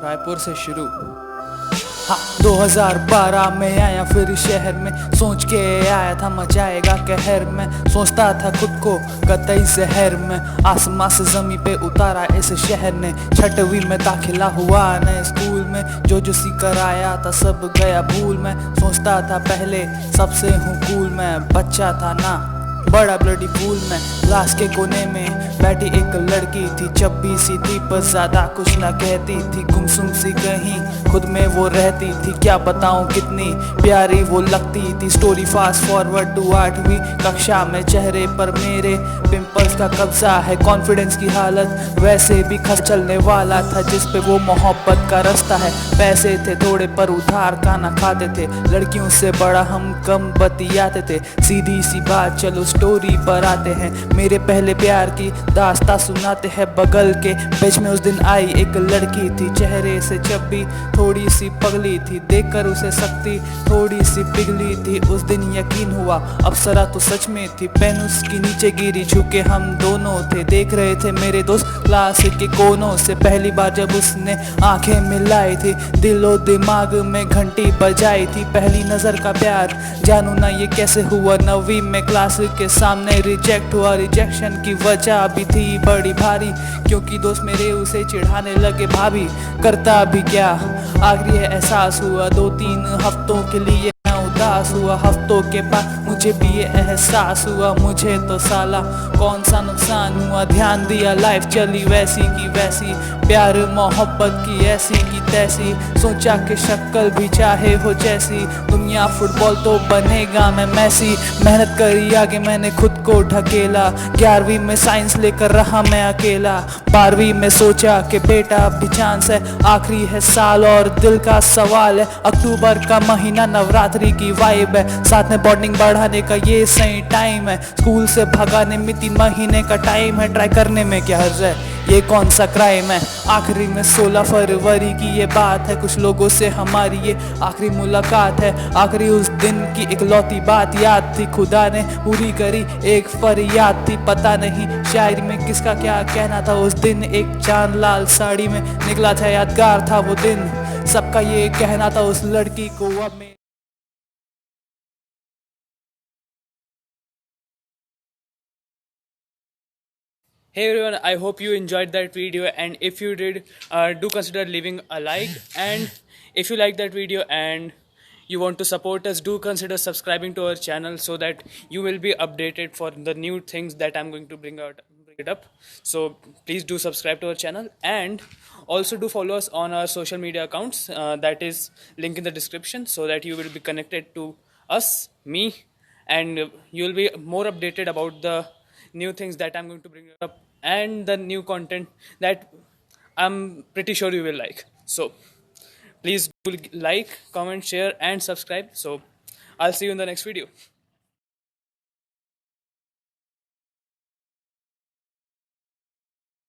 रायपुर से शुरू। हाँ 2012 में आया फिर शहर में, सोच के आया था मचाएगा कहर में। सोचता था खुद को कतई जहर में, आसमां से जमी पे उतारा इस शहर ने। छठवीं में दाखिला हुआ नए स्कूल में, जो सीकर आया था सब गया भूल में। सोचता था पहले सबसे हूँ कूल, मैं बच्चा था ना बड़ा ब्लडी फूल में। क्लास के कोने में बैठी एक लड़की थी, चब्बी सी थी पर ज्यादा कुछ ना कहती थी। गुमसुम सी कहीं खुद में वो रहती थी, क्या बताऊं कितनी प्यारी वो लगती थी। स्टोरी फास्ट फॉरवर्ड टू 8वीं कक्षा में, चेहरे पर मेरे पिंपल्स का कब्जा है। कॉन्फिडेंस की हालत वैसे भी खस चलने वाला था, जिस पे वो मोहब्बत का रास्ता है। पैसे थे थोड़े पर उधार खाना खाते थे, लड़कियों से बड़ा हम कम बतियाते थे। सीधी सी बात चलो स्टोरी पर आते हैं, मेरे पहले प्यार की दास्तां सुनाते हैं। बगल के बेंच में उस दिन आई एक लड़की थी, चेहरे से चब्बी थोड़ी सी पगली थी। देखकर उसे सकती थोड़ी सी पिघली थी। उस दिन यकीन हुआ अप्सरा तो सच में थी। पेन उसकी नीचे गिरी, झुके हम दोनों थे, देख रहे थे मेरे दोस्त क्लास के कोनों से। पहली बार जब उसने आंखें मिलाई थी, दिलो दिमाग में घंटी बजाई थी। पहली नजर का प्यार जानू ना ये कैसे हुआ, 9वीं में क्लास के सामने रिजेक्ट हुआ। रिजेक्शन की वजह भी थी बड़ी भारी, क्योंकि दोस्त मेरे उसे चिढ़ाने लगे भाभी। करता भी क्या, आखिरी एहसास हुआ 2-3 हफ्तों के लिए उदास हुआ। हफ्तों के बाद मुझे भी ये एहसास हुआ, मुझे तो साला कौन सा नुकसान हुआ। ध्यान दिया लाइफ चली वैसी की वैसी, प्यार मोहब्बत की ऐसी की तैसी। सोचा कि शक्ल भी चाहे हो जैसी, दुनिया फुटबॉल तो बनेगा मैं मैसी। मेहनत करी आगे मैंने खुद को ढकेला, 11वीं में साइंस लेकर रहा मैं अकेला। 12वीं में सोचा कि बेटा अभी चांस है, आखिरी है साल और दिल का सवाल है। अक्टूबर का महीना नवरात्रि की वाइब है, साथ में बॉन्डिंग बढ़ाने का ये सही टाइम है। स्कूल से भगाने में 3 महीने का टाइम है, ट्राई करने में क्या हर्ज है, ये कौन सा क्राइम है। आखिरी में 16 फरवरी की ये बात है, कुछ लोगों से हमारी ये आखिरी मुलाकात है। आखिरी उस दिन की इकलौती बात याद थी, खुदा ने पूरी करी एक फरियाद थी। पता नहीं शायरी में किसका क्या कहना था उस दिन, एक चांद लाल साड़ी में निकला था, यादगार था वो दिन। सबका ये कहना था उस लड़की को अब में। Hey everyone, I hope you enjoyed that video, and if you did, do consider leaving a like. And if you like that video and you want to support us, do consider subscribing to our channel so that you will be updated for the new things that I'm going to bring it up. So please do subscribe to our channel, and also do follow us on our social media accounts, that is link in the description, so that you will be connected to us, me, and you will be more updated about the new things that I'm going to bring up and the new content that I'm pretty sure you will like. So please do like, comment, share and subscribe. So I'll see you in the next video.